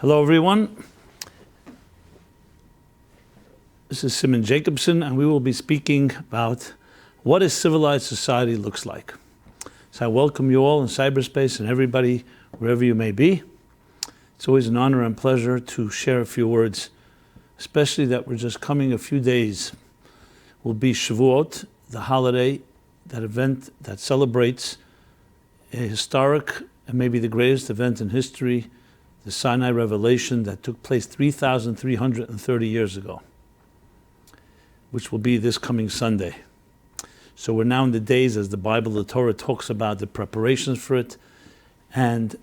Hello everyone, this is Rabbi Jacobson and we will be speaking about what a civilized society looks like. So I welcome you all in cyberspace and everybody wherever you may be. It's always an honor and pleasure to share a few words, especially that we're just coming a few days. Will be Shavuot, the holiday, that event that celebrates a historic and maybe the greatest event in history, the Sinai revelation that took place 3,330 years ago, which will be this coming Sunday. So we're now in the days, as the Bible, the Torah talks about the preparations for it, and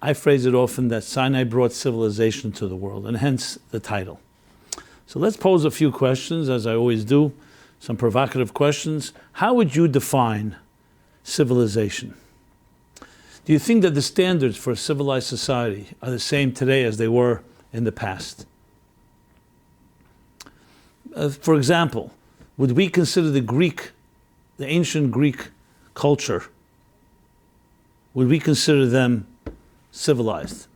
I phrase it often that Sinai brought civilization to the world, and hence the title. So let's pose a few questions, as I always do, some provocative questions. How would you define civilization? Do you think that the standards for a civilized society are the same today as they were in the past? For example, would we consider the ancient Greek culture, would we consider them civilized?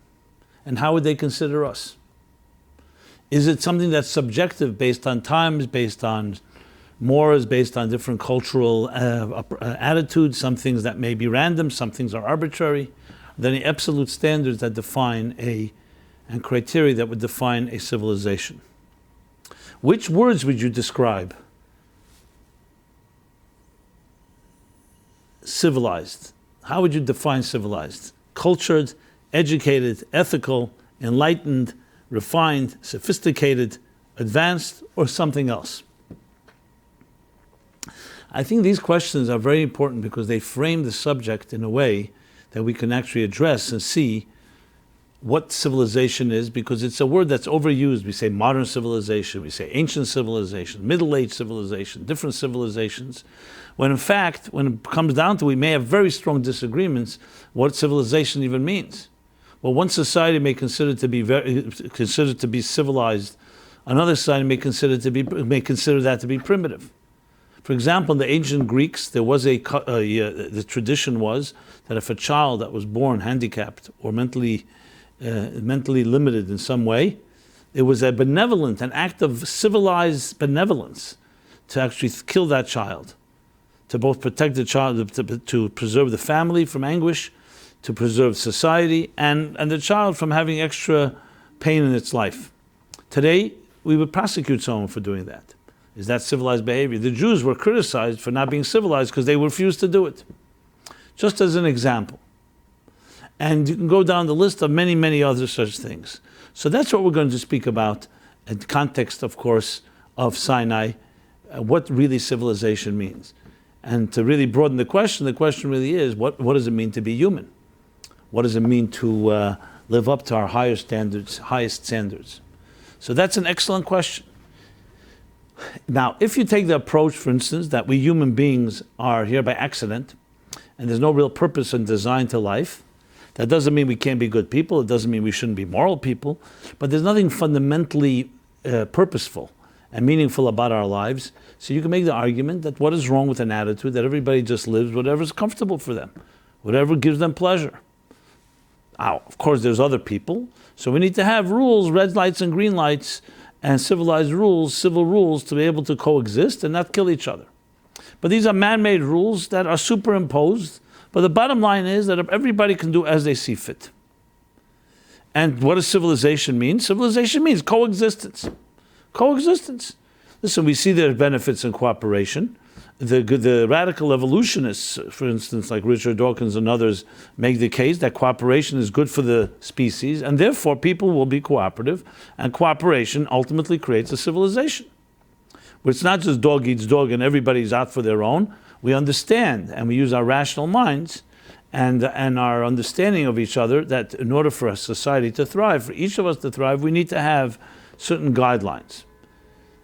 And how would they consider us? Is it something that's subjective, based on times, based on mores, based on different cultural attitudes, some things that may be random, some things are arbitrary? Are there any absolute standards that define and criteria that would define a civilization? Which words would you describe civilized? How would you define civilized? Cultured, educated, ethical, enlightened, refined, sophisticated, advanced, or something else? I think these questions are very important because they frame the subject in a way that we can actually address and see what civilization is, because it's a word that's overused. We say modern civilization, we say ancient civilization, middle-aged civilization, different civilizations, when in fact, when it comes down to it, we may have very strong disagreements what civilization even means. Well, one society may consider to be civilized, another society may consider that to be primitive. For example, in the ancient Greeks, there was the tradition was that if a child that was born handicapped or mentally limited in some way, it was an act of civilized benevolence to actually kill that child, to both protect the child, to preserve the family from anguish, to preserve society, and the child from having extra pain in its life. Today, we would prosecute someone for doing that. Is that civilized behavior? The Jews were criticized for not being civilized because they refused to do it. Just as an example. And you can go down the list of many, many other such things. So that's what we're going to speak about in the context, of course, of Sinai, what really civilization means. And to really broaden the question really is, what does it mean to be human? What does it mean to live up to our highest standards? So that's an excellent question. Now, if you take the approach, for instance, that we human beings are here by accident, and there's no real purpose and design to life, that doesn't mean we can't be good people, it doesn't mean we shouldn't be moral people, but there's nothing fundamentally purposeful and meaningful about our lives. So you can make the argument that what is wrong with an attitude that everybody just lives whatever is comfortable for them, whatever gives them pleasure. Now, of course, there's other people, so we need to have rules, red lights and green lights, and civilized rules, civil rules, to be able to coexist and not kill each other. But these are man-made rules that are superimposed. But the bottom line is that everybody can do as they see fit. And what does civilization mean? Civilization means coexistence. Coexistence. Listen, we see their benefits in cooperation. The radical evolutionists, for instance, like Richard Dawkins and others, make the case that cooperation is good for the species, and therefore people will be cooperative, and cooperation ultimately creates a civilization. Where it's not just dog eats dog and everybody's out for their own. We understand, and we use our rational minds and our understanding of each other, that in order for a society to thrive, for each of us to thrive, we need to have certain guidelines.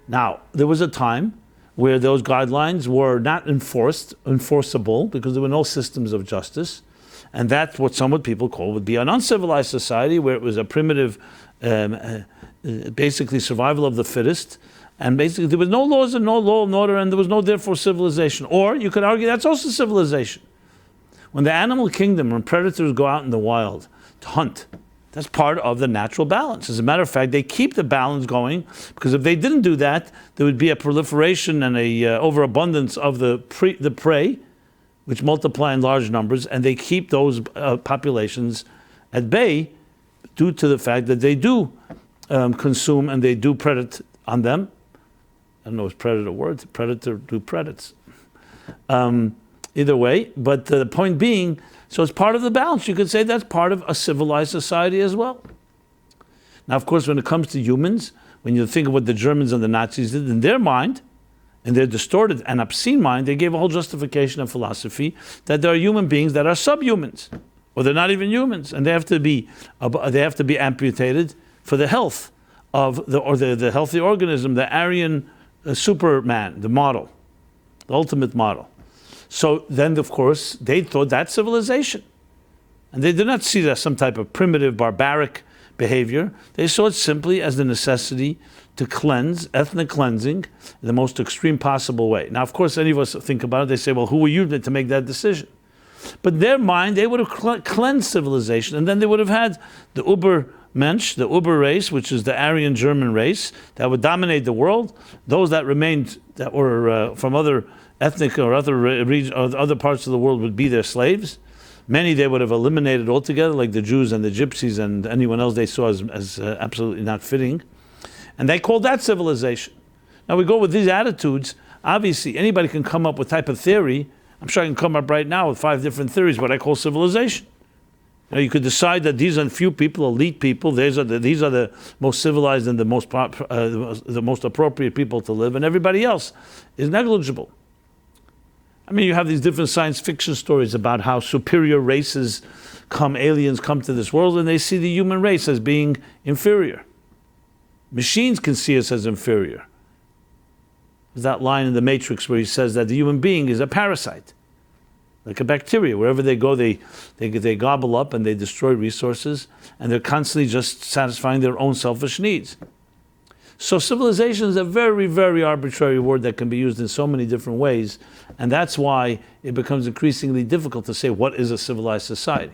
Now, there was a time where those guidelines were not enforceable, because there were no systems of justice. And that's what some people would be an uncivilized society, where it was a primitive, basically survival of the fittest. And basically there was no laws and no law and order, and there was no therefore civilization. Or you could argue that's also civilization. When the animal kingdom, when predators go out in the wild to hunt, That's part of the natural balance. As a matter of fact, they keep the balance going, because if they didn't do that, there would be a proliferation and a overabundance of the prey, which multiply in large numbers, and they keep those populations at bay due to the fact that they do consume and they do predate on them. I don't know if predator word, predator do predates. Either way, but the point being, so it's part of the balance. You could say that's part of a civilized society as well. Now, of course, when it comes to humans, when you think of what the Germans and the Nazis did in their mind, in their distorted and obscene mind, they gave a whole justification of philosophy that there are human beings that are subhumans, or they're not even humans, and they have to be amputated for the health of the healthy organism, the Aryan Superman, the model, the ultimate model. So then, of course, they thought that's civilization. And they did not see that as some type of primitive, barbaric behavior. They saw it simply as the necessity to cleanse, ethnic cleansing, in the most extreme possible way. Now, of course, any of us think about it, they say, well, who were you to make that decision? But in their mind, they would have cleansed civilization, and then they would have had the Ubermensch, the Uber race, which is the Aryan German race, that would dominate the world. Those that remained, that were from other ethnic or other region, or other parts of the world, would be their slaves. Many they would have eliminated altogether, like the Jews and the Gypsies and anyone else they saw as absolutely not fitting. And they called that civilization. Now we go with these attitudes. Obviously, anybody can come up with type of theory. I'm sure I can come up right now with 5 different theories, what I call civilization. You could decide that these are few people, elite people. These are the most civilized and the most appropriate people to live, and everybody else is negligible. I mean, you have these different science fiction stories about how superior races aliens come to this world, and they see the human race as being inferior. Machines can see us as inferior. There's that line in The Matrix where he says that the human being is a parasite, like a bacteria. Wherever they go, they gobble up and they destroy resources, and they're constantly just satisfying their own selfish needs. So civilization is a very, very arbitrary word that can be used in so many different ways, and that's why it becomes increasingly difficult to say what is a civilized society.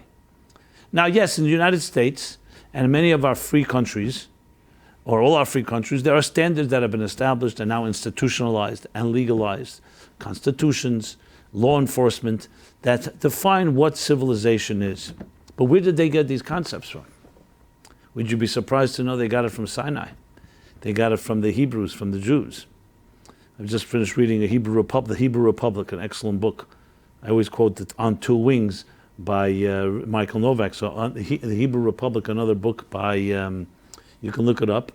Now, yes, in the United States and many of our free countries, or all our free countries, there are standards that have been established and now institutionalized and legalized, constitutions, law enforcement, that define what civilization is. But where did they get these concepts from? Would you be surprised to know they got it from Sinai? They got it from the Hebrews, from the Jews. I've just finished reading The Hebrew Republic, an excellent book. I always quote it, On Two Wings, by Michael Novak. So The Hebrew Republic, another book by, you can look it up,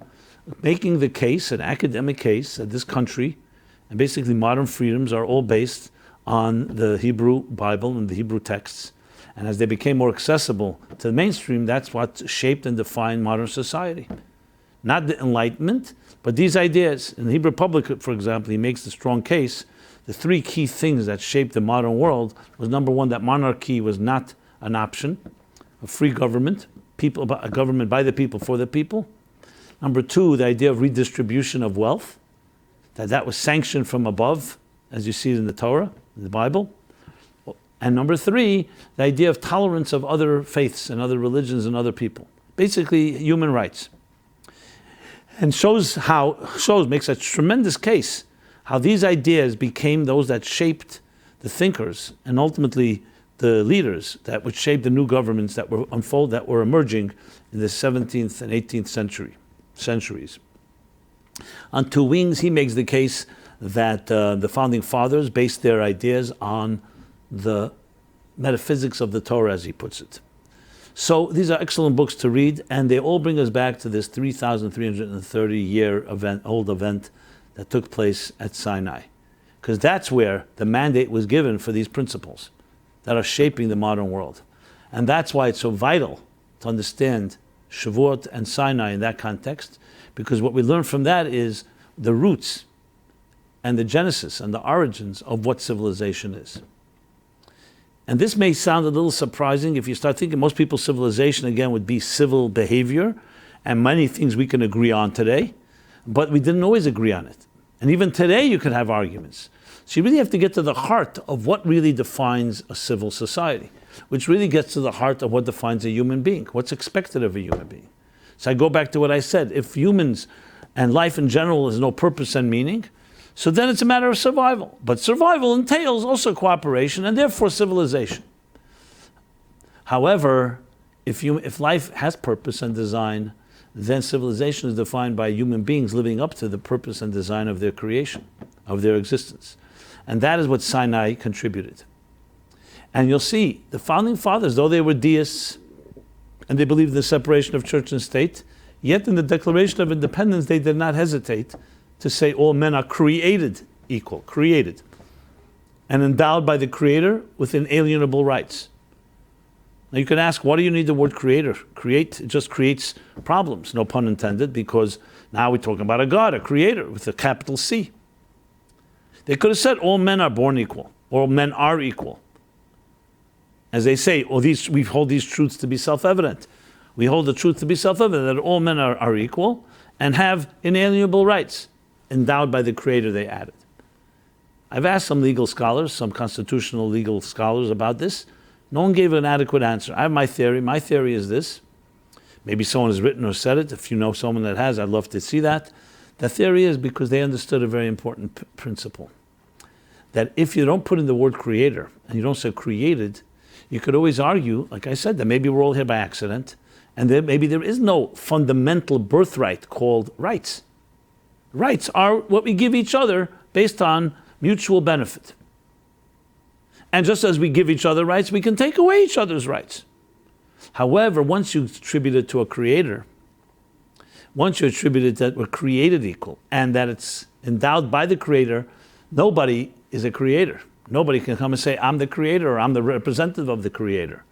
making the case, an academic case, that this country and basically modern freedoms are all based on the Hebrew Bible and the Hebrew texts. And as they became more accessible to the mainstream, that's what shaped and defined modern society. Not the Enlightenment, but these ideas. In the Hebrew Republic, for example, he makes the strong case. The 3 key things that shaped the modern world was, number 1, that monarchy was not an option, a free government, a government by the people for the people. Number 2, the idea of redistribution of wealth, that was sanctioned from above, as you see it in the Torah, in the Bible. And number 3, the idea of tolerance of other faiths and other religions and other people. Basically, human rights. And makes a tremendous case how these ideas became those that shaped the thinkers and ultimately the leaders that would shape the new governments that were emerging in the 17th and 18th centuries. On Two Wings, he makes the case that the founding fathers based their ideas on the metaphysics of the Torah, as he puts it. So these are excellent books to read, and they all bring us back to this 3,330-year-old event that took place at Sinai. Because that's where the mandate was given for these principles that are shaping the modern world. And that's why it's so vital to understand Shavuot and Sinai in that context, because what we learn from that is the roots and the genesis and the origins of what civilization is. And this may sound a little surprising if you start thinking most people's civilization, again, would be civil behavior and many things we can agree on today, but we didn't always agree on it. And even today you can have arguments. So you really have to get to the heart of what really defines a civil society. which really gets to the heart of what defines a human being, what's expected of a human being. So I go back to what I said. If humans and life in general has no purpose and meaning, so then it's a matter of survival. But survival entails also cooperation and therefore civilization. However, if life has purpose and design, then civilization is defined by human beings living up to the purpose and design of their creation, of their existence. And that is what Sinai contributed. And you'll see, the founding fathers, though they were deists, and they believed in the separation of church and state, yet in the Declaration of Independence, they did not hesitate to say all men are created equal, created, and endowed by the Creator with inalienable rights. Now you can ask, why do you need the word creator? Create, it just creates problems, no pun intended, because now we're talking about a God, a creator, with a capital C. They could have said all men are born equal, or all men are equal. As they say, we hold these truths to be self-evident. We hold the truth to be self-evident, that all men are equal and have inalienable rights, endowed by the Creator, they added. I've asked some legal scholars, some constitutional legal scholars about this. No one gave an adequate answer. I have my theory. My theory is this. Maybe someone has written or said it. If you know someone that has, I'd love to see that. The theory is because they understood a very important principle. That if you don't put in the word creator, and you don't say created, you could always argue, like I said, that maybe we're all here by accident, and that maybe there is no fundamental birthright called rights. Rights are what we give each other based on mutual benefit. And just as we give each other rights, we can take away each other's rights. However, once you attribute it to a creator, once you attribute it that we're created equal and that it's endowed by the Creator, nobody is a creator. Nobody can come and say, I'm the creator or I'm the representative of the Creator.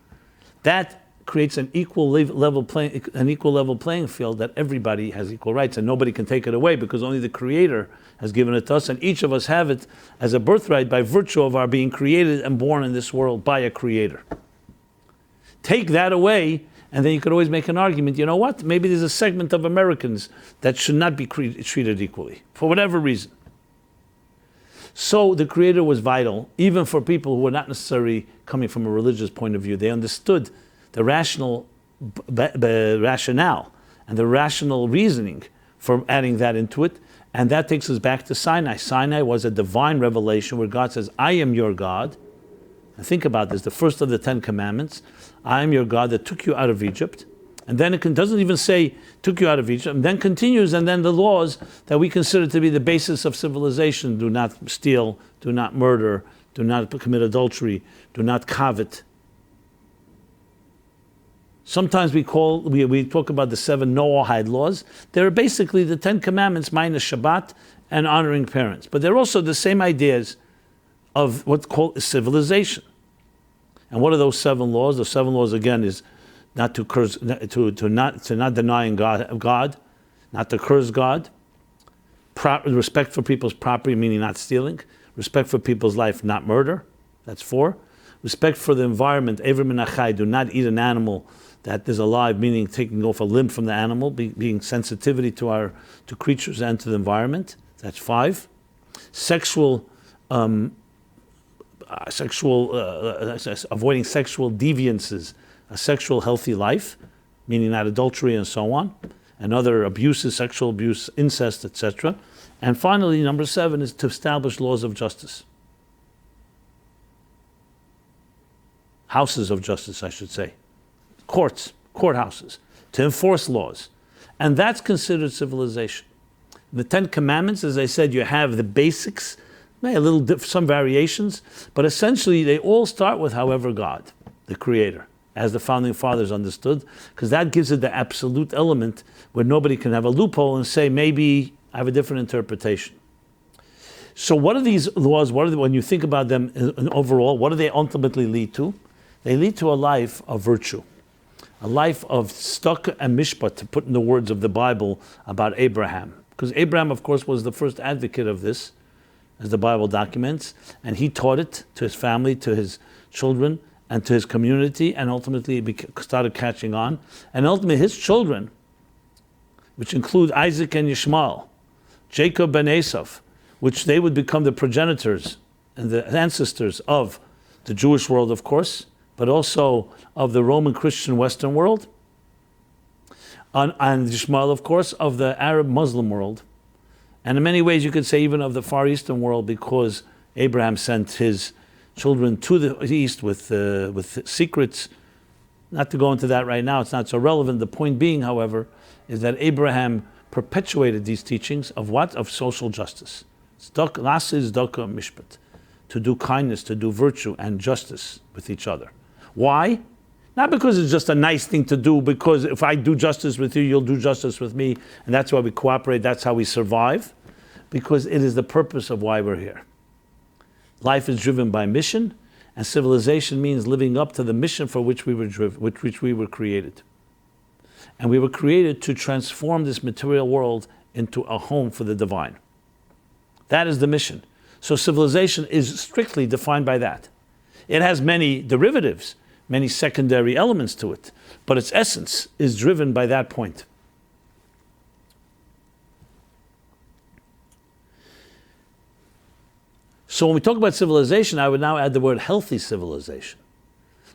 That creates an equal level playing field that everybody has equal rights and nobody can take it away because only the Creator has given it to us and each of us have it as a birthright by virtue of our being created and born in this world by a Creator. Take that away and then you could always make an argument, you know what, maybe there's a segment of Americans that should not be treated equally for whatever reason. So the Creator was vital even for people who were not necessarily coming from a religious point of view. They understood the rationale and the rational reasoning for adding that into it. And that takes us back to Sinai. Sinai was a divine revelation where God says, I am your God. And think about this, the first of the 10 commandments. I am your God that took you out of Egypt. And then it doesn't even say took you out of Egypt, and then continues, and then the laws that we consider to be the basis of civilization. Do not steal, do not murder, do not commit adultery, do not covet. Sometimes we talk about the 7 Noahide laws. They're basically the 10 commandments minus Shabbat and honoring parents. But they're also the same ideas of what's called civilization. And what are those 7 laws? The 7 laws again is not to curse, to not denying God, not to curse God, respect for people's property, meaning not stealing, respect for people's life, not murder. That's 4. Respect for the environment, Ever min achai, do not eat an animal that is alive, meaning taking off a limb from the animal, being sensitivity to creatures and to the environment. That's 5. Avoiding sexual deviances, a sexual healthy life, meaning not adultery and so on, and other abuses, sexual abuse, incest, etc. And finally, number 7 is to establish laws of justice. Houses of justice, I should say. Courthouses, to enforce laws. And that's considered civilization. The 10 Commandments, as I said, you have the basics, some variations, but essentially they all start with, however, God, the Creator, as the founding fathers understood, because that gives it the absolute element where nobody can have a loophole and say, maybe I have a different interpretation. So what are these laws? When you think about them overall, what do they ultimately lead to? They lead to a life of virtue, a life of tzedakah and mishpat, to put in the words of the Bible about Abraham. Because Abraham, of course, was the first advocate of this, as the Bible documents, and he taught it to his family, to his children, and to his community, and ultimately it started catching on. And ultimately his children, which include Isaac and Ishmael, Jacob and Esau, which they would become the progenitors and the ancestors of the Jewish world, of course, but also of the Roman Christian Western world, and Ishmael, of course, of the Arab Muslim world. And in many ways you could say even of the Far Eastern world, because Abraham sent his children to the east with secrets. Not to go into that right now, it's not so relevant. The point being, however, is that Abraham perpetuated these teachings of what? Of social justice. To do kindness, to do virtue and justice with each other. Why? Not because it's just a nice thing to do, because if I do justice with you, you'll do justice with me, and that's why we cooperate, that's how we survive, because it is the purpose of why we're here. Life is driven by mission, and civilization means living up to the mission for which we were driven, which we were created. And we were created to transform this material world into a home for the divine. That is the mission. So civilization is strictly defined by that. It has many derivatives, many secondary elements to it, but its essence is driven by that point. So when we talk about civilization, I would now add the word healthy civilization.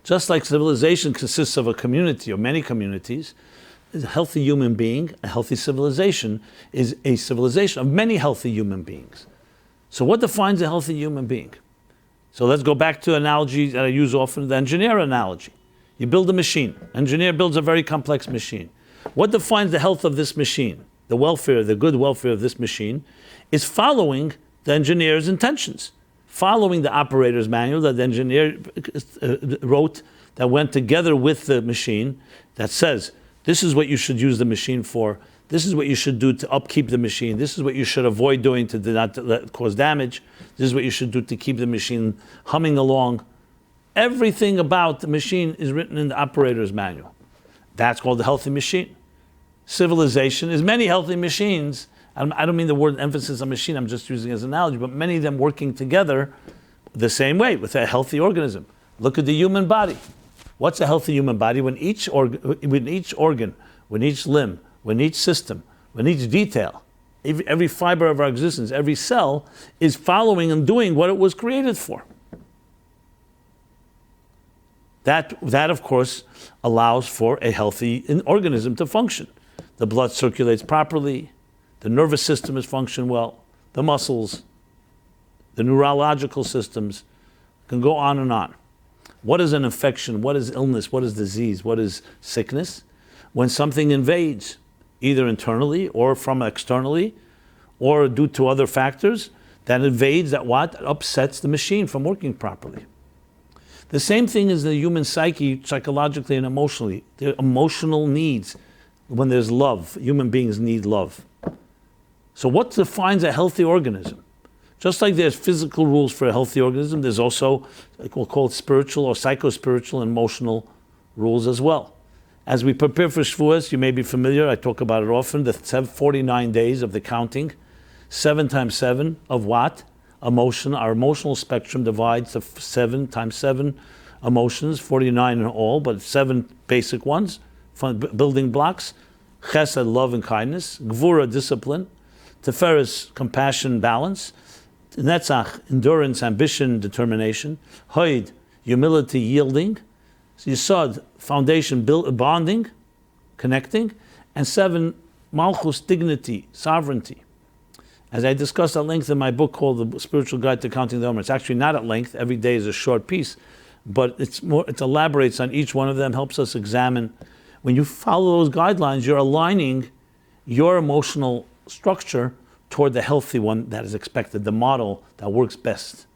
Just like civilization consists of a community or many communities, a healthy human being, a healthy civilization, is a civilization of many healthy human beings. So what defines a healthy human being? So let's go back to an analogy that I use often, the engineer analogy. You build a machine. Engineer builds a very complex machine. What defines the health of this machine? The welfare, the good welfare of this machine is following the engineer's intentions, following the operator's manual that the engineer wrote, that went together with the machine, that says, this is what you should use the machine for, this is what you should do to upkeep the machine, this is what you should avoid doing to not cause damage, this is what you should do to keep the machine humming along. Everything about the machine is written in the operator's manual. That's called the healthy machine. Civilization is many healthy machines. I don't mean the word emphasis on machine, I'm just using it as an analogy, but many of them working together the same way with a healthy organism. Look at the human body. What's a healthy human body? When each organ, when each limb, when each system, when each detail, every fiber of our existence, every cell is following and doing what it was created for. That of course, allows for a healthy organism to function. The blood circulates properly, the nervous system is functioning well, the muscles, the neurological systems, can go on and on. What is an infection? What is illness? What is disease? What is sickness? When something invades, either internally or from externally, or due to other factors, that invades, that upsets the machine from working properly. The same thing is the human psyche, psychologically and emotionally. Their emotional needs, when there's love, human beings need love. So what defines a healthy organism? Just like there's physical rules for a healthy organism, there's also, we'll call it spiritual or psycho-spiritual and emotional rules as well. As we prepare for Shavuot, you may be familiar, I talk about it often, the 49 days of the counting. 7 times 7 of what? Emotion. Our emotional spectrum divides to 7 times 7 emotions, 49 in all, but 7 basic ones, building blocks. Chesed, love and kindness. Gvura, discipline. Tiferes, compassion, balance. Netzach, endurance, ambition, determination. Hoid, humility, yielding. Yesod, foundation, bonding, connecting. And 7, Malchus, dignity, sovereignty. As I discussed at length in my book called The Spiritual Guide to Counting the Omer. It's actually not at length, every day is a short piece, but it elaborates on each one of them, helps us examine. When you follow those guidelines, you're aligning your emotional structure toward the healthy one that is expected, the model that works best,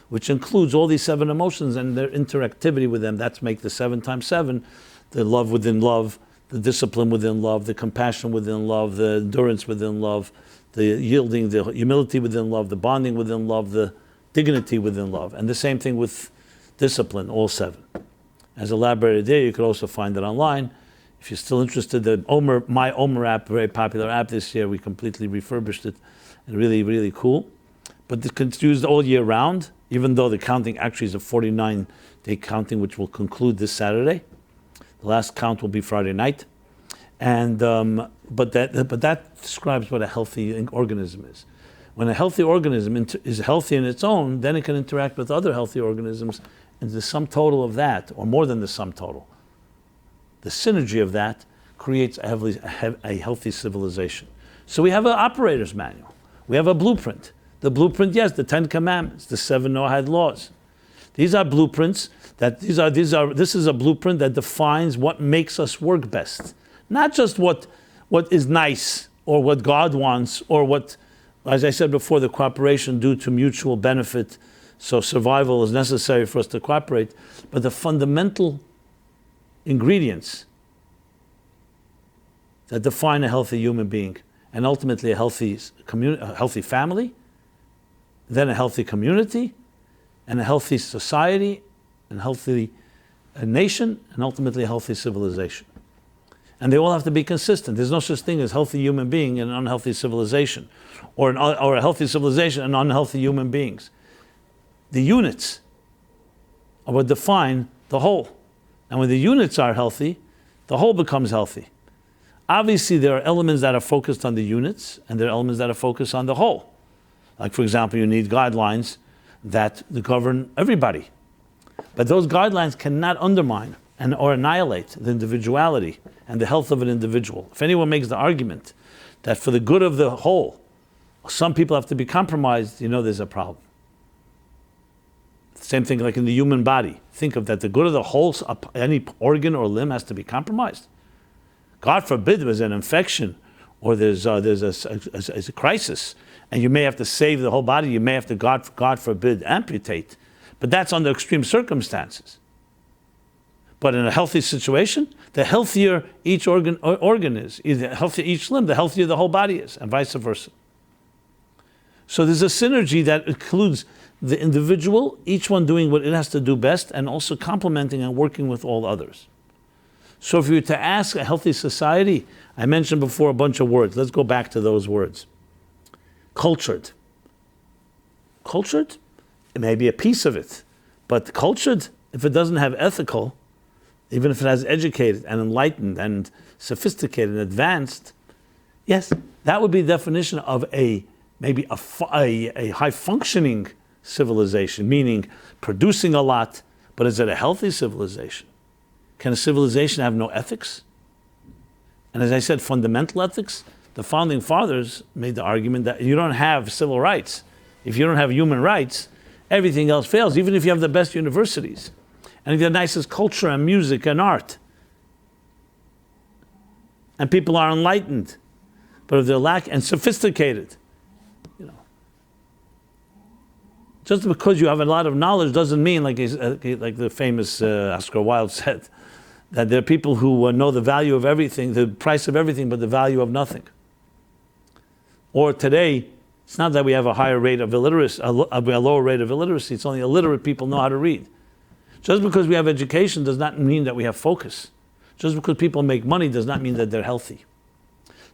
which includes all these 7 emotions and their interactivity with them. That's make the 7 times 7, the love within love, the discipline within love, the compassion within love, the endurance within love, the yielding, the humility within love, the bonding within love, the dignity within love. And the same thing with discipline, all 7. As elaborated there, you could also find it online. If you're still interested, the My Omer app, very popular app this year, we completely refurbished it, and really, really cool. But it's used all year round, even though the counting actually is a 49-day counting, which will conclude this Saturday. The last count will be Friday night. And but that describes what a healthy organism is. When a healthy organism is healthy in its own, then it can interact with other healthy organisms and the sum total of that, or more than the sum total, the synergy of that creates a healthy civilization. So we have an operator's manual. We have a blueprint. The blueprint, yes, the 10 Commandments, the 7 Noahide laws. These are blueprints this is a blueprint that defines what makes us work best. Not just what is nice or what God wants or what, as I said before, the cooperation due to mutual benefit, so survival is necessary for us to cooperate, but the fundamental ingredients that define a healthy human being and ultimately a healthy family, then a healthy community, and a healthy society, and a healthy nation, and ultimately a healthy civilization. And they all have to be consistent. There's no such thing as healthy human being and an unhealthy civilization, or a healthy civilization and unhealthy human beings. The units are what define the whole. And when the units are healthy, the whole becomes healthy. Obviously, there are elements that are focused on the units, and there are elements that are focused on the whole. Like, for example, you need guidelines that govern everybody. But those guidelines cannot undermine or annihilate the individuality and the health of an individual. If anyone makes the argument that for the good of the whole, some people have to be compromised, there's a problem. Same thing like in the human body. Think of that, the good of the whole, any organ or limb has to be compromised. God forbid there's an infection or there's a crisis, and you may have to save the whole body, you may have to, God forbid, amputate. But that's under extreme circumstances. But in a healthy situation, the healthier each organ is, the healthier each limb, the healthier the whole body is, and vice versa. So there's a synergy that includes the individual, each one doing what it has to do best, and also complementing and working with all others. So if you were to ask a healthy society, I mentioned before a bunch of words. Let's go back to those words. Cultured. Cultured? It may be a piece of it. But cultured, if it doesn't have ethical, even if it has educated and enlightened and sophisticated and advanced, yes, that would be the definition of maybe a high-functioning civilization, meaning producing a lot, but is it a healthy civilization? Can a civilization have no ethics? And as I said, fundamental ethics, the founding fathers made the argument that you don't have civil rights. If you don't have human rights, everything else fails, even if you have the best universities and the nicest culture and music and art. And people are enlightened, but if they're and sophisticated, just because you have a lot of knowledge doesn't mean, like the famous Oscar Wilde said, that there are people who know the value of everything, the price of everything, but the value of nothing. Or today, it's not that we have a higher rate of illiteracy, a lower rate of illiteracy, it's only illiterate people know how to read. Just because we have education does not mean that we have focus. Just because people make money does not mean that they're healthy.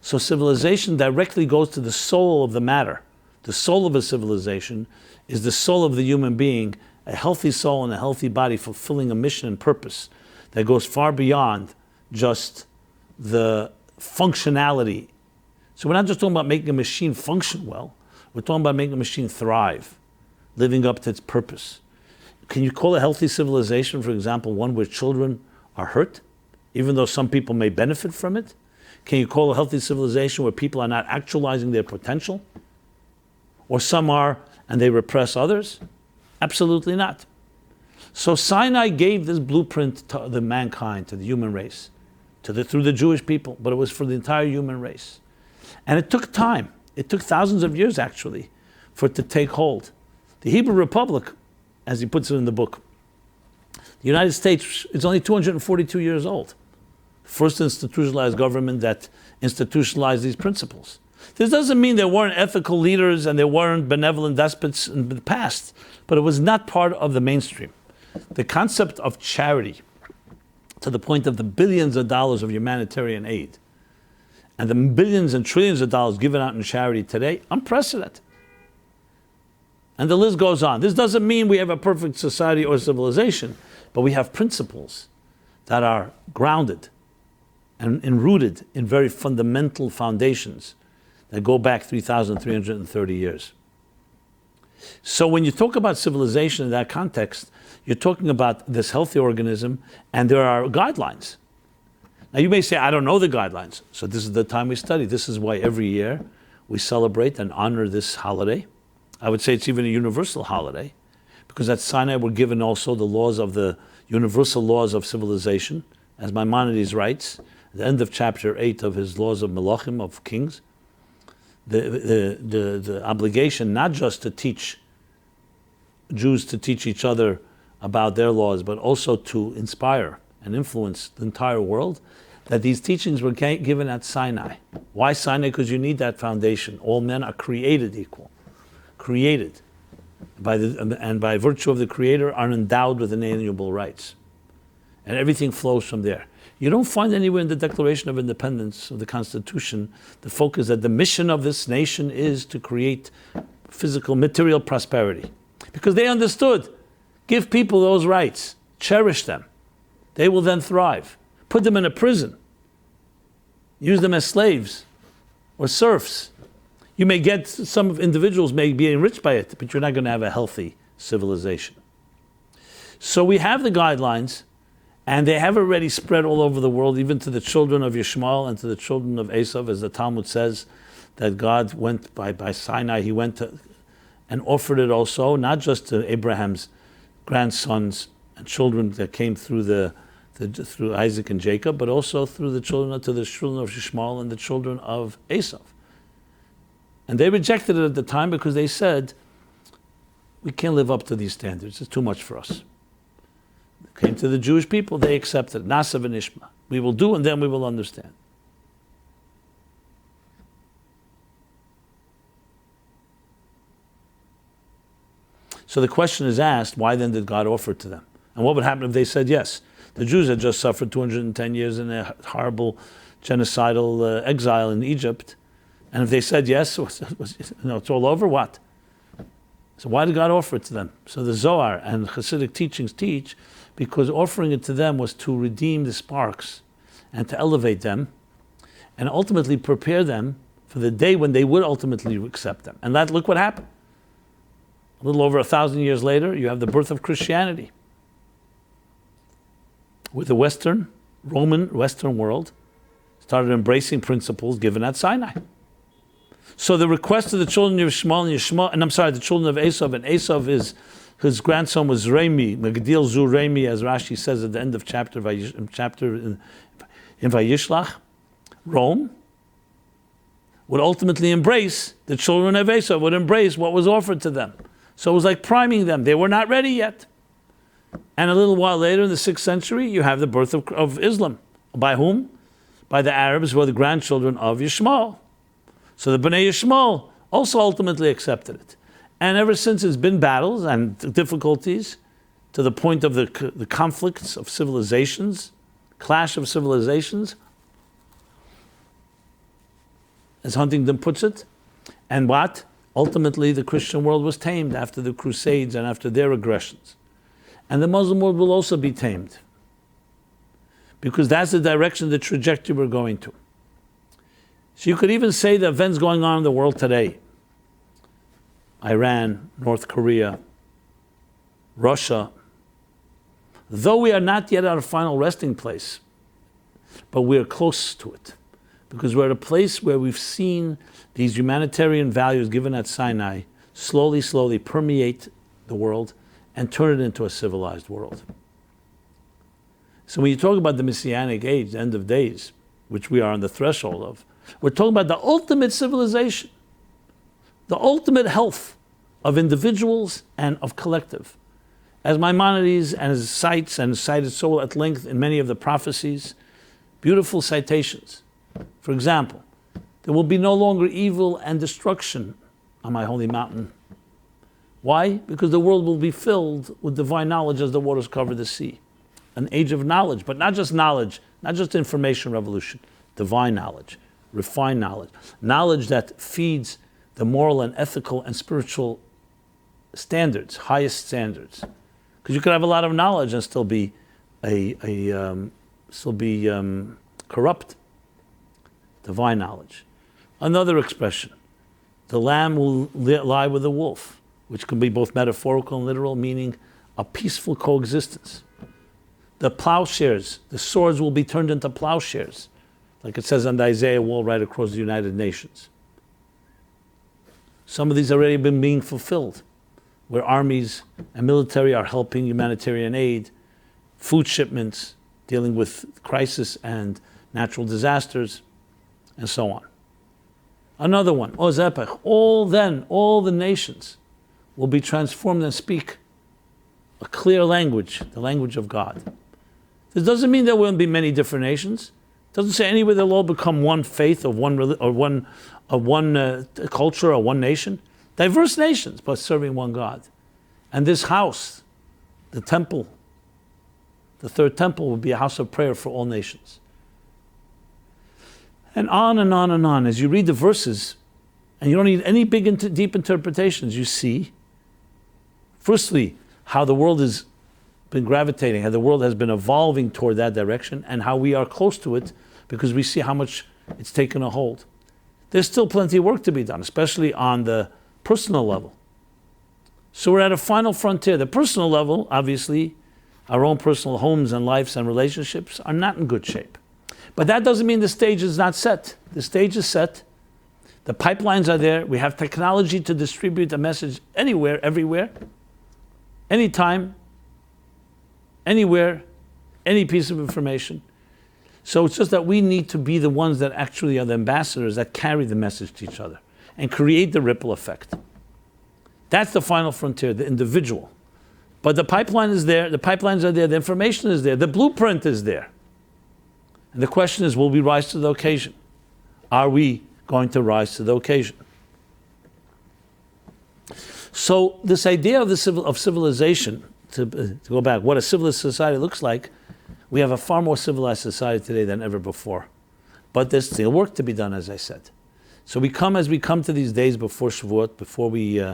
So civilization directly goes to the soul of the matter. The soul of a civilization is the soul of the human being, a healthy soul and a healthy body fulfilling a mission and purpose that goes far beyond just the functionality. So we're not just talking about making a machine function well, we're talking about making a machine thrive, living up to its purpose. Can you call a healthy civilization, for example, one where children are hurt, even though some people may benefit from it? Can you call a healthy civilization where people are not actualizing their potential? Or some are and they repress others? Absolutely not. So Sinai gave this blueprint to the mankind, to the human race, through the Jewish people, but it was for the entire human race. And it took time. It took thousands of years, actually, for it to take hold. The Hebrew Republic, as he puts it in the book, the United States is only 242 years old. First institutionalized government that institutionalized these principles. This doesn't mean there weren't ethical leaders and there weren't benevolent despots in the past, but it was not part of the mainstream. The concept of charity, to the point of the billions of dollars of humanitarian aid, and the billions and trillions of dollars given out in charity today, unprecedented. And the list goes on. This doesn't mean we have a perfect society or civilization, but we have principles that are grounded and rooted in very fundamental foundations that go back 3,330 years. So when you talk about civilization in that context, You're talking about this healthy organism, and there are guidelines. Now you may say, I don't know the guidelines. So this is the time we study. This is why every year we celebrate and honor this holiday. I would say it's even a universal holiday, because at Sinai we're given also the universal laws of civilization, as Maimonides writes, at the end of chapter 8 of his Laws of Melachim, of Kings, the obligation not just to teach Jews to teach each other about their laws, but also to inspire and influence the entire world, that these teachings were given at Sinai. Why Sinai? Because you need that foundation. All men are created equal. Created. And by virtue of the Creator are endowed with inalienable rights. And everything flows from there. You don't find anywhere in the Declaration of Independence of the Constitution the focus that the mission of this nation is to create physical, material prosperity. Because they understood, give people those rights, cherish them. They will then thrive. Put them in a prison. Use them as slaves or serfs. You may get, some individuals may be enriched by it, but you're not going to have a healthy civilization. So we have the guidelines, and they have already spread all over the world, even to the children of Yishmael and to the children of Esav, as the Talmud says, that God went by Sinai, he went to, and offered it also, not just to Abraham's grandsons and children that came through through Isaac and Jacob, but also through the children of Yishmael and the children of Esav. And they rejected it at the time because they said, we can't live up to these standards, it's too much for us. It came to the Jewish people, they accepted, Nasav and Ishma. We will do and then we will understand. So the question is asked, why then did God offer it to them? And what would happen if they said yes? The Jews had just suffered 210 years in a horrible genocidal exile in Egypt. And if they said yes, it's all over, what? So why did God offer it to them? So the Zohar and Hasidic teachings teach, because offering it to them was to redeem the sparks and to elevate them and ultimately prepare them for the day when they would ultimately accept them. And look what happened. A little over 1,000 years later, you have the birth of Christianity, with the Roman Western world started embracing principles given at Sinai. So the request of the children of Yishmael the children of Esav, and Esav his grandson was Remi, Megdil Zu Remi, as Rashi says at the end of chapter in Vayishlach, Rome would ultimately embrace, the children of Esav would embrace what was offered to them. So it was like priming them. They were not ready yet. And a little while later, in the 6th century, you have the birth of Islam. By whom? By the Arabs, who are the grandchildren of Yishmael. So the Bnei Yishmael also ultimately accepted it. And ever since, it's been battles and difficulties to the point of the conflicts of civilizations, clash of civilizations, as Huntington puts it. And what? Ultimately, the Christian world was tamed after the Crusades and after their aggressions. And the Muslim world will also be tamed, because that's the direction, the trajectory we're going to. So you could even say the events going on in the world today, Iran, North Korea, Russia, though we are not yet at our final resting place, but we are close to it, because we're at a place where we've seen these humanitarian values given at Sinai slowly permeate the world and turn it into a civilized world. So when you talk about the Messianic age, the end of days, which we are on the threshold of, we're talking about the ultimate civilization, the ultimate health of individuals and of collective. As Maimonides and his cites, and cited so at length in many of the prophecies, beautiful citations. For example, there will be no longer evil and destruction on my holy mountain. Why? Because the world will be filled with divine knowledge as the waters cover the sea. An age of knowledge, but not just knowledge, not just information revolution, divine knowledge, refined knowledge, knowledge that feeds the moral and ethical and spiritual standards, highest standards. Because you could have a lot of knowledge and still be corrupt. Divine knowledge. Another expression, the lamb will lie with the wolf, which can be both metaphorical and literal, meaning a peaceful coexistence. The plowshares, the swords will be turned into plowshares, like it says on the Isaiah wall right across the United Nations. Some of these already been being fulfilled, where armies and military are helping humanitarian aid, food shipments, dealing with crisis and natural disasters, and so on. Another one, Ozepech, all the nations will be transformed and speak a clear language, the language of God. This doesn't mean there won't be many different nations. It doesn't say anywhere they'll all become one faith or one culture or one nation. Diverse nations, but serving one God. And this house, the temple, the third temple, will be a house of prayer for all nations. And on and on and on. As you read the verses, and you don't need any big, deep interpretations, you see, firstly, how the world has been gravitating, how the world has been evolving toward that direction, and how we are close to it because we see how much it's taken a hold. There's still plenty of work to be done, especially on the personal level. So we're at a final frontier. The personal level, obviously, our own personal homes and lives and relationships are not in good shape. But that doesn't mean the stage is not set. The stage is set. The pipelines are there. We have technology to distribute the message anywhere, everywhere, anytime, anywhere, any piece of information. So it's just that we need to be the ones that actually are the ambassadors that carry the message to each other and create the ripple effect. That's the final frontier, the individual. But the pipeline is there, the pipelines are there, the information is there, the blueprint is there. And the question is, will we rise to the occasion? Are we going to rise to the occasion? So this idea of civilization, to go back, what a civilized society looks like, we have a far more civilized society today than ever before. But there's still work to be done, as I said. So as we come to these days before Shavuot, before we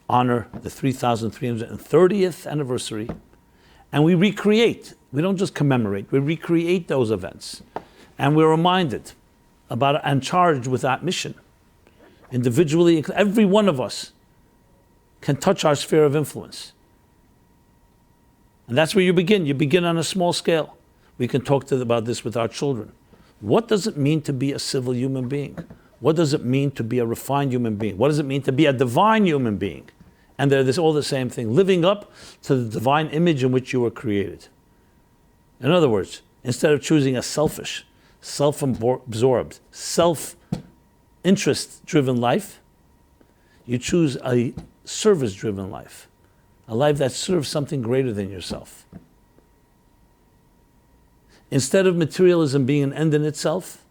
honor the 3,330th anniversary, and we recreate. We don't just commemorate, we recreate those events. And we're reminded about and charged with that mission. Individually, every one of us can touch our sphere of influence. And that's where you begin. You begin on a small scale. We can talk about this with our children. What does it mean to be a civil human being? What does it mean to be a refined human being? What does it mean to be a divine human being? And they're all the same thing, living up to the divine image in which you were created. In other words, instead of choosing a selfish, self-absorbed, self-interest-driven life, you choose a service-driven life, a life that serves something greater than yourself. Instead of materialism being an end in itself,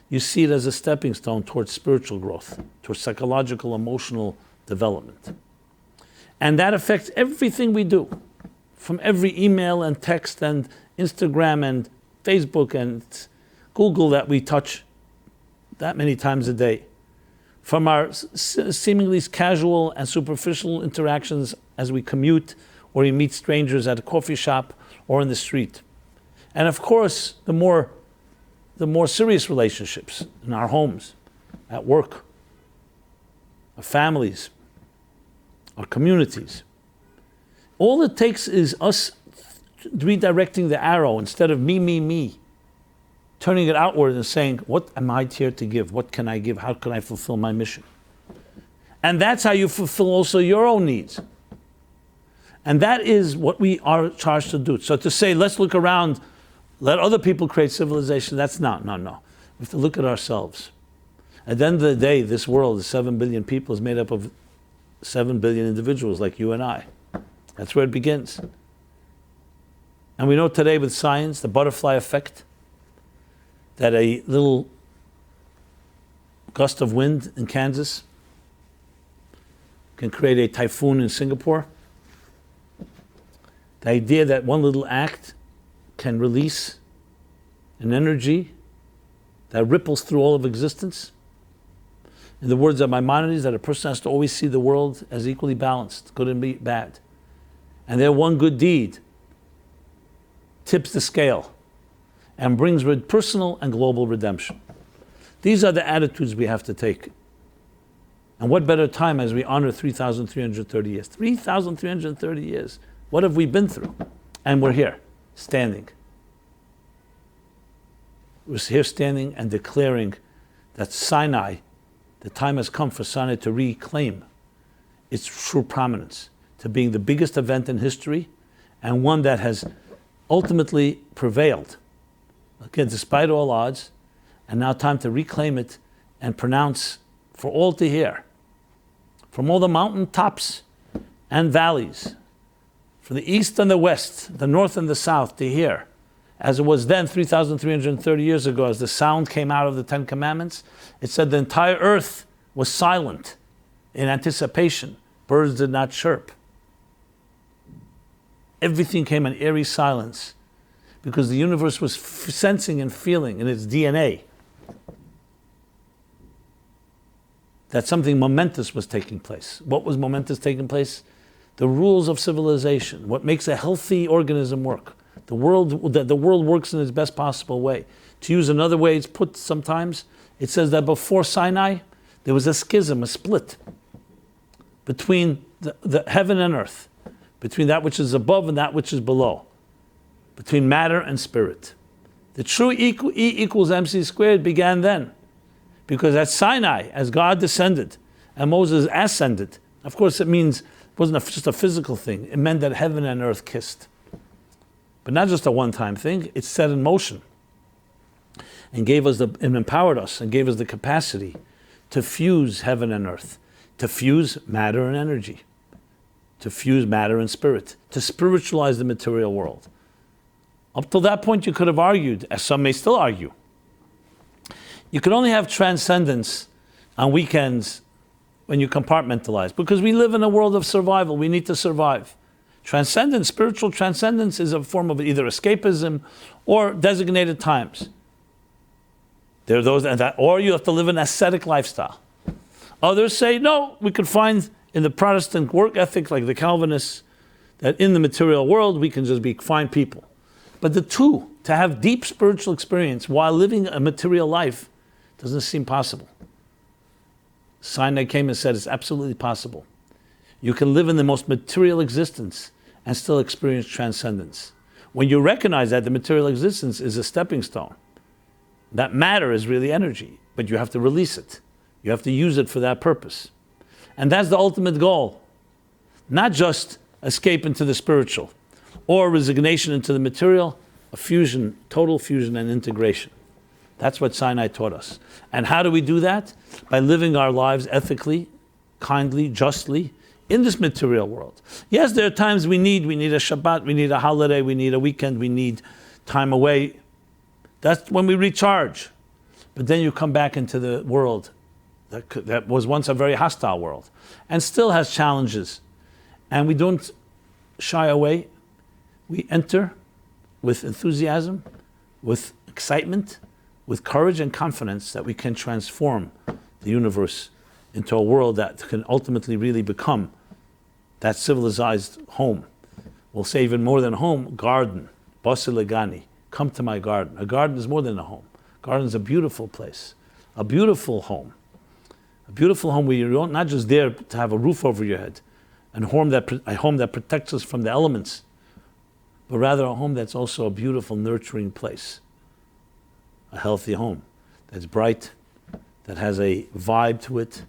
you see it as a stepping stone towards spiritual growth, towards psychological, emotional development. And that affects everything we do, from every email and text and Instagram and Facebook and Google that we touch that many times a day, from our seemingly casual and superficial interactions as we commute or we meet strangers at a coffee shop or in the street. And of course, the more serious relationships in our homes, at work, our families, our communities. All it takes is us redirecting the arrow instead of me, turning it outward and saying, what am I here to give? What can I give? How can I fulfill my mission? And that's how you fulfill also your own needs. And that is what we are charged to do. So to say, let's look around, let other people create civilization, that's no. We have to look at ourselves. At the end of the day, this world, the 7 billion people, is made up of 7 billion individuals like you and I. That's where it begins. And we know today with science, the butterfly effect, that a little gust of wind in Kansas can create a typhoon in Singapore. The idea that one little act can release an energy that ripples through all of existence. In the words of Maimonides, that a person has to always see the world as equally balanced, good and bad. And their one good deed tips the scale and brings personal and global redemption. These are the attitudes we have to take. And what better time as we honor 3,330 years? 3,330 years. What have we been through? And we're here, standing. We're here standing and declaring that Sinai, the time has come for Sinai to reclaim its true prominence, to being the biggest event in history and one that has ultimately prevailed. Again, despite all odds, and now time to reclaim it and pronounce for all to hear, from all the mountain tops and valleys, from the east and the west, the north and the south, to hear, as it was then 3,330 years ago, as the sound came out of the Ten Commandments, it said the entire earth was silent in anticipation. Birds did not chirp. Everything came in eerie silence because the universe was sensing and feeling in its DNA that something momentous was taking place. What was momentous taking place? The rules of civilization, what makes a healthy organism work. The world works in its best possible way. To use another way it's put sometimes, it says that before Sinai, there was a schism, a split between the heaven and earth, between that which is above and that which is below, between matter and spirit. The true E equals MC squared began then, because at Sinai, as God descended and Moses ascended, of course it wasn't just a physical thing, it meant that heaven and earth kissed. But not just a one-time thing, it's set in motion and empowered us and gave us the capacity to fuse heaven and earth, to fuse matter and energy, to fuse matter and spirit, to spiritualize the material world. Up till that point, you could have argued, as some may still argue, you could only have transcendence on weekends when you compartmentalize, because we live in a world of survival. We need to survive. Transcendence, spiritual transcendence, is a form of either escapism or designated times. There are those that, or you have to live an ascetic lifestyle. Others say, no, we could find in the Protestant work ethic, like the Calvinists, that in the material world we can just be fine people. But the two, to have deep spiritual experience while living a material life, doesn't seem possible. Sinai came and said it's absolutely possible. You can live in the most material existence and still experience transcendence. When you recognize that the material existence is a stepping stone, that matter is really energy, but you have to release it. You have to use it for that purpose. And that's the ultimate goal. Not just escape into the spiritual or resignation into the material, a fusion, total fusion and integration. That's what Sinai taught us. And how do we do that? By living our lives ethically, kindly, justly, in this material world. Yes, there are times we need a Shabbat, we need a holiday, we need a weekend, we need time away. That's when we recharge. But then you come back into the world that was once a very hostile world and still has challenges. And we don't shy away. We enter with enthusiasm, with excitement, with courage and confidence that we can transform the universe into a world that can ultimately really become that civilized home. We'll say even more than home, garden, basilegani, come to my garden. A garden is more than a home. A garden is a beautiful place, a beautiful home. A beautiful home where you're not just there to have a roof over your head, and a home that protects us from the elements, but rather a home that's also a beautiful, nurturing place. A healthy home that's bright, that has a vibe to it,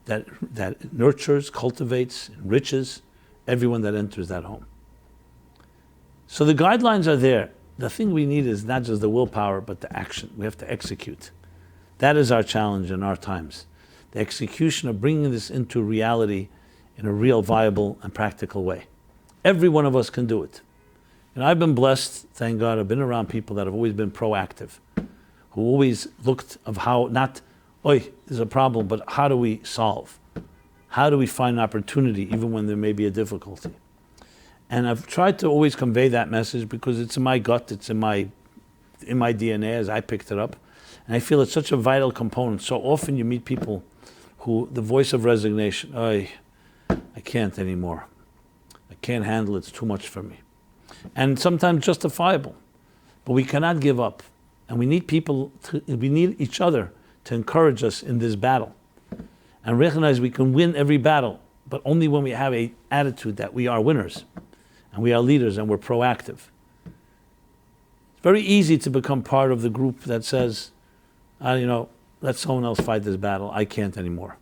that nurtures, cultivates, enriches everyone that enters that home. So the guidelines are there. The thing we need is not just the willpower, but the action. We have to execute. That is our challenge in our times. The execution of bringing this into reality in a real, viable, and practical way. Every one of us can do it. And I've been blessed, thank God, I've been around people that have always been proactive, who always looked of how, not, there's a problem, but how do we solve? How do we find an opportunity even when there may be a difficulty? And I've tried to always convey that message because it's in my gut, it's in my DNA as I picked it up. And I feel it's such a vital component. So often you meet people who, the voice of resignation, I can't anymore. I can't handle it, it's too much for me. And sometimes justifiable. But we cannot give up. And we need we need each other to encourage us in this battle. And recognize we can win every battle, but only when we have an attitude that we are winners. And and we are leaders and we're proactive. It's very easy to become part of the group that says, let someone else fight this battle. I can't anymore.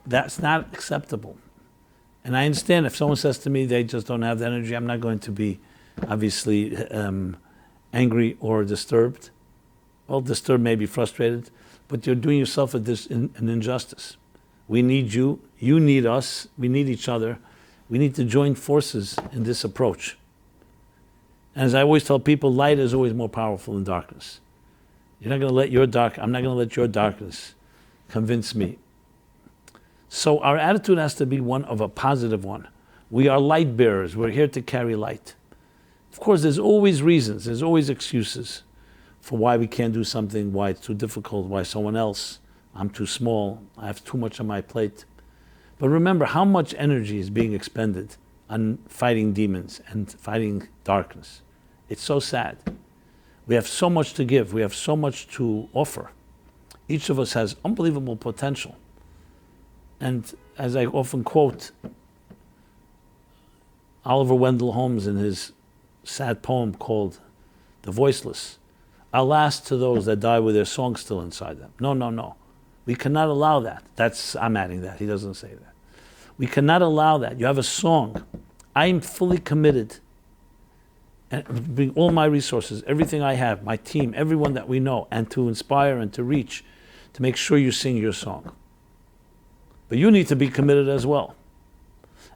That's not acceptable. And I understand if someone says to me they just don't have the energy, I'm not going to be obviously angry or disturbed. Well, disturbed, maybe frustrated, but you're doing yourself an injustice. We need you, you need us, we need each other. We need to join forces in this approach. And as I always tell people, light is always more powerful than darkness. I'm not going to let your darkness convince me. So our attitude has to be one of a positive one. We are light bearers. We're here to carry light. Of course, there's always reasons. There's always excuses for why we can't do something, why it's too difficult, why someone else, I'm too small, I have too much on my plate. But remember how much energy is being expended on fighting demons and fighting darkness. It's so sad. We have so much to give. We have so much to offer. Each of us has unbelievable potential. And as I often quote Oliver Wendell Holmes in his sad poem called The Voiceless, alas to those that die with their song still inside them. No. We cannot allow that. I'm adding that. He doesn't say that. We cannot allow that. You have a song. I'm fully committed and bring all my resources, everything I have, my team, everyone that we know, and to inspire and to reach, to make sure you sing your song. But you need to be committed as well.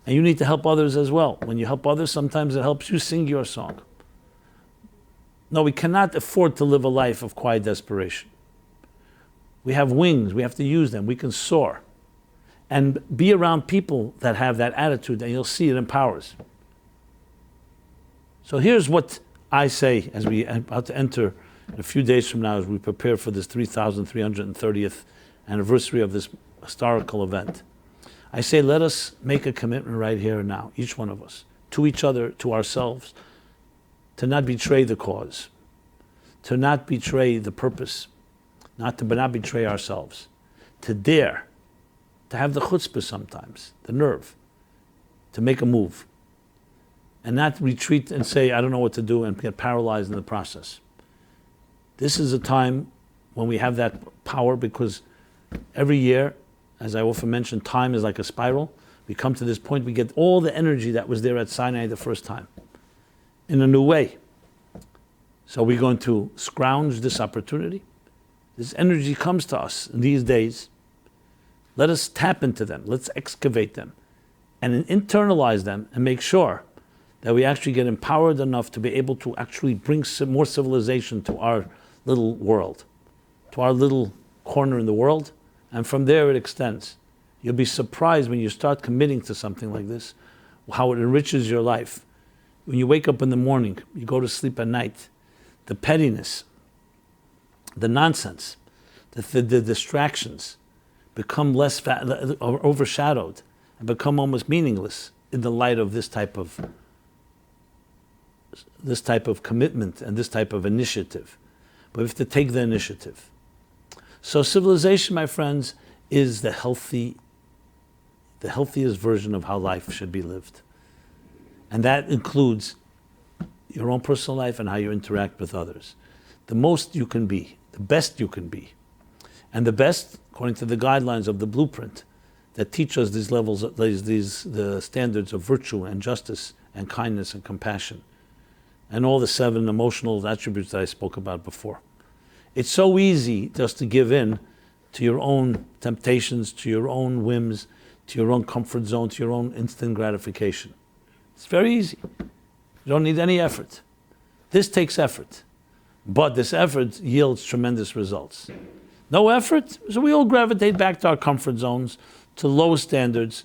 And you need to help others as well. When you help others, sometimes it helps you sing your song. No, we cannot afford to live a life of quiet desperation. We have wings, we have to use them, we can soar. And be around people that have that attitude, and you'll see it empowers. So here's what I say as we are about to enter in a few days from now as we prepare for this 3,330th anniversary of this historical event. I say let us make a commitment right here and now, each one of us, to each other, to ourselves, to not betray the cause, to not betray the purpose, not betray ourselves, to dare, to have the chutzpah sometimes, the nerve, to make a move, and not retreat and say, I don't know what to do, and get paralyzed in the process. This is a time when we have that power because every year, as I often mention, time is like a spiral. We come to this point, we get all the energy that was there at Sinai the first time in a new way. So we're going to scrounge this opportunity. This energy comes to us in these days. Let us tap into them. Let's excavate them and internalize them and make sure that we actually get empowered enough to be able to actually bring some more civilization to our little world, to our little corner in the world, and from there it extends. You'll be surprised when you start committing to something like this, how it enriches your life. When you wake up in the morning, you go to sleep at night, the pettiness, the nonsense, the distractions become less overshadowed and become almost meaningless in the light of this type of commitment and this type of initiative. But we have to take the initiative. So civilization, my friends, is the healthiest version of how life should be lived. And that includes your own personal life and how you interact with others. The most you can be, the best you can be. And the best, according to the guidelines of the blueprint that teach us these levels, the standards of virtue and justice and kindness and compassion, and all the 7 emotional attributes that I spoke about before. It's so easy just to give in to your own temptations, to your own whims, to your own comfort zone, to your own instant gratification. It's very easy. You don't need any effort. This takes effort. But this effort yields tremendous results. No effort, so we all gravitate back to our comfort zones, to low standards,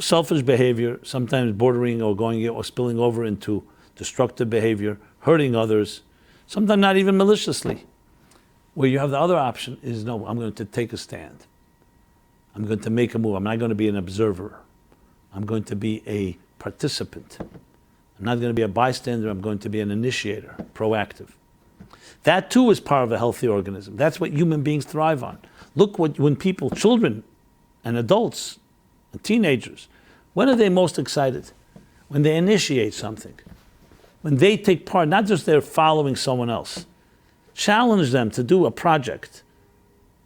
selfish behavior, sometimes bordering or going or spilling over into destructive behavior, hurting others, sometimes not even maliciously. Where you have the other option is, no, I'm going to take a stand. I'm going to make a move. I'm not going to be an observer. I'm going to be a participant. I'm not going to be a bystander. I'm going to be an initiator, proactive. That too is part of a healthy organism. That's what human beings thrive on. Look when people, children and adults and teenagers, when are they most excited? when they initiate something, when they take part, not just they're following someone else. Challenge them to do a project,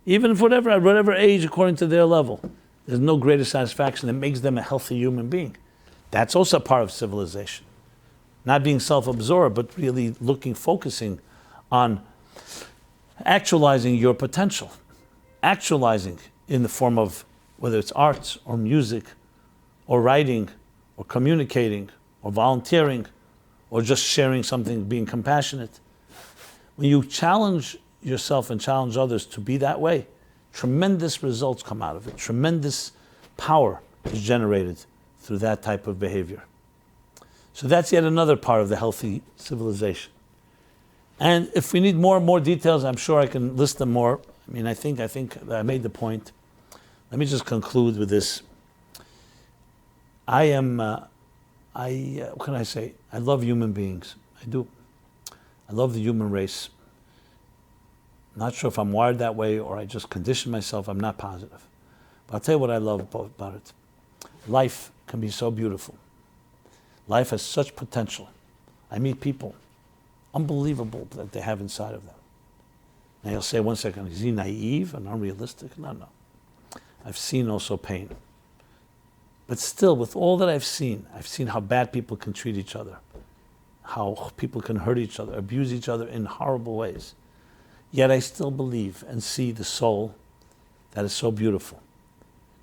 even if at whatever age, according to their level. There's no greater satisfaction that makes them a healthy human being. That's also part of civilization. Not being self-absorbed, but really focusing on actualizing your potential. Actualizing in the form of whether it's arts or music or writing or communicating or volunteering or just sharing something, being compassionate. When you challenge yourself and challenge others to be that way, tremendous results come out of it. Tremendous power is generated through that type of behavior. So that's yet another part of the healthy civilization. And if we need more and more details, I'm sure I can list them more. I mean, I think that I made the point. Let me just conclude with this. What can I say? I love human beings. I do. I love the human race. Not sure if I'm wired that way or I just condition myself. I'm not positive. But I'll tell you what I love about it. Life can be so beautiful. Life has such potential. I meet people, unbelievable that they have inside of them. Now you'll say, one second, is he naive and unrealistic? No. I've seen also pain. But still, with all that I've seen how bad people can treat each other, how people can hurt each other, abuse each other in horrible ways. Yet I still believe and see the soul that is so beautiful.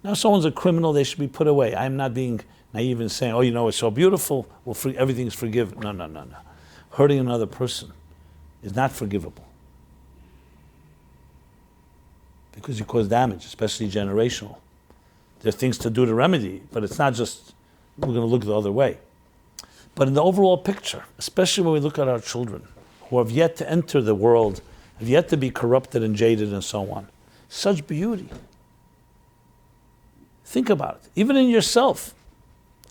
Now, if someone's a criminal, they should be put away. I'm not being naive and saying, it's so beautiful, everything's forgiven. No. Hurting another person is not forgivable. Because you cause damage, especially generational. There are things to do to remedy, but it's not just, we're going to look the other way. But in the overall picture, especially when we look at our children, who have yet to enter the world, have yet to be corrupted and jaded and so on, such beauty. Think about it. Even in yourself,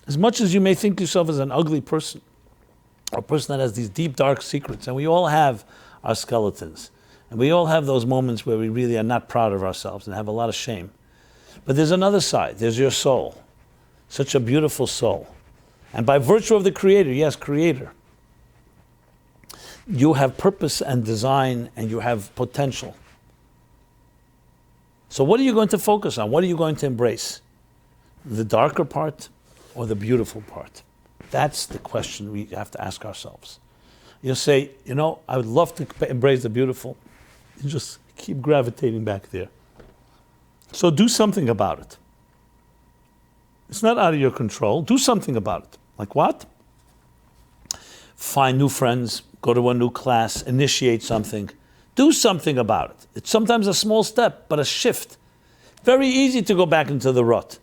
as much as you may think yourself as an ugly person, or a person that has these deep, dark secrets, and we all have our skeletons, and we all have those moments where we really are not proud of ourselves and have a lot of shame. But there's another side. There's your soul. Such a beautiful soul. And by virtue of the Creator, yes, Creator, you have purpose and design and you have potential. So what are you going to focus on? What are you going to embrace? The darker part or the beautiful part? That's the question we have to ask ourselves. You'll say, I would love to embrace the beautiful. You just keep gravitating back there. So do something about it. It's not out of your control. Do something about it. Like what? Find new friends, go to a new class, initiate something. Do something about it. It's sometimes a small step, but a shift. Very easy to go back into the rut.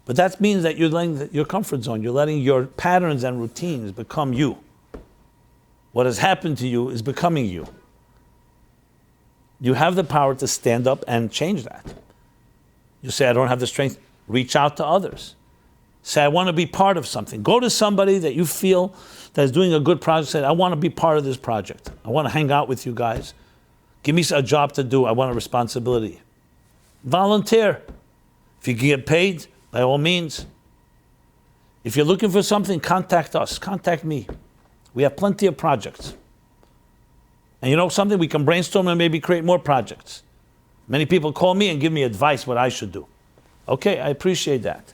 But that means that you're letting your comfort zone, you're letting your patterns and routines become you. What has happened to you is becoming you. You have the power to stand up and change that. You say, I don't have the strength. Reach out to others. Say, I want to be part of something. Go to somebody that you feel that is doing a good project. Say, I want to be part of this project. I want to hang out with you guys. Give me a job to do. I want a responsibility. Volunteer. If you can get paid, by all means. If you're looking for something, contact us. Contact me. We have plenty of projects. And something? We can brainstorm and maybe create more projects. Many people call me and give me advice what I should do. Okay, I appreciate that.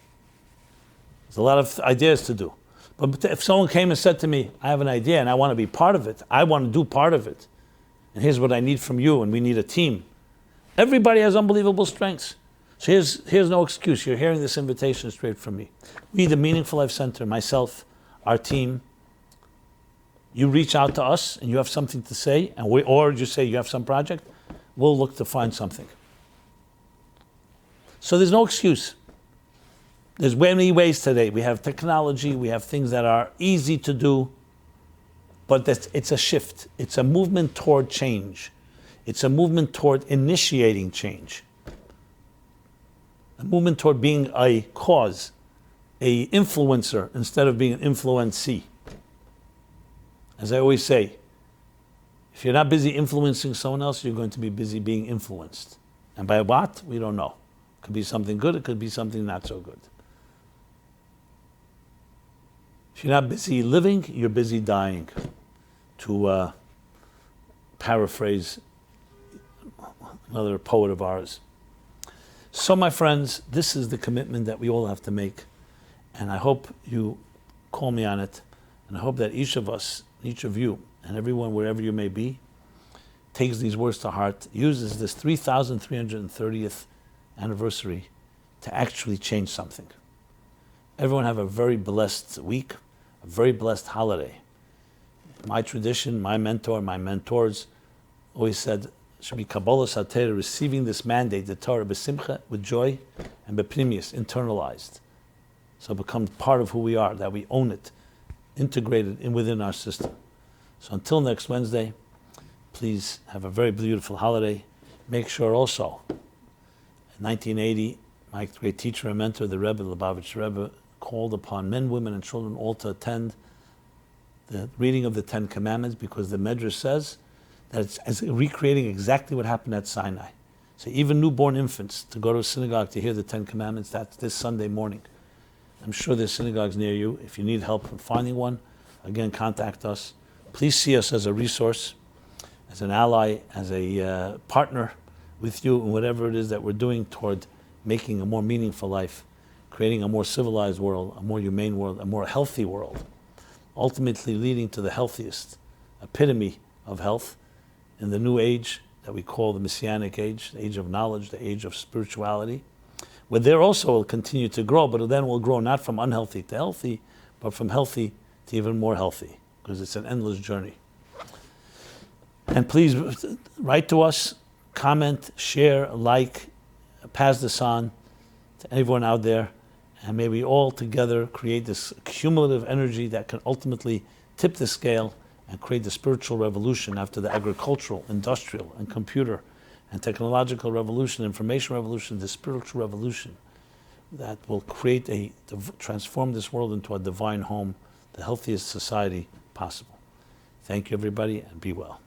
There's a lot of ideas to do. But if someone came and said to me, I have an idea and I want to be part of it, I want to do part of it, and here's what I need from you, and we need a team. Everybody has unbelievable strengths. So here's no excuse. You're hearing this invitation straight from me. We, the Meaningful Life Center, myself, our team, you reach out to us and you have something to say, or you say you have some project, we'll look to find something. So there's no excuse. There's many ways today. We have technology, we have things that are easy to do, but it's a shift. It's a movement toward change. It's a movement toward initiating change. A movement toward being a cause, a influencer, instead of being an influencee. As I always say, if you're not busy influencing someone else, you're going to be busy being influenced. And by what? We don't know. It could be something good, it could be something not so good. If you're not busy living, you're busy dying. To paraphrase another poet of ours. So, my friends, this is the commitment that we all have to make. And I hope you call me on it. And I hope that each of us, each of you, and everyone, wherever you may be, takes these words to heart, uses this 3,330th anniversary to actually change something. Everyone have a very blessed week, a very blessed holiday. My tradition, my mentor, my mentors always said, should be Kabbalah Satera, receiving this mandate, the Torah, b'simcha, with joy, and b'pnimius, internalized. So it becomes part of who we are, that we own it, integrated within our system. So until next Wednesday, please have a very beautiful holiday. Make sure also, in 1980, my great teacher and mentor, the Rebbe, Lubavitch Rebbe, called upon men, women, and children all to attend the reading of the Ten Commandments, because the Medrash says that it's recreating exactly what happened at Sinai. So even newborn infants, to go to a synagogue to hear the Ten Commandments, that's this Sunday morning. I'm sure there's synagogues near you. If you need help in finding one, again, contact us. Please see us as a resource, as an ally, as a partner with you in whatever it is that we're doing toward making a more meaningful life, creating a more civilized world, a more humane world, a more healthy world, ultimately leading to the healthiest epitome of health in the new age that we call the Messianic age, the age of knowledge, the age of spirituality, where there also will continue to grow, but then will grow not from unhealthy to healthy, but from healthy to even more healthy, because it's an endless journey. And please write to us, comment, share, like, pass this on to everyone out there, and may we all together create this cumulative energy that can ultimately tip the scale and create the spiritual revolution after the agricultural, industrial, and computer and technological revolution, information revolution, the spiritual revolution that will transform this world into a divine home, the healthiest society possible. Thank you, everybody, and be well.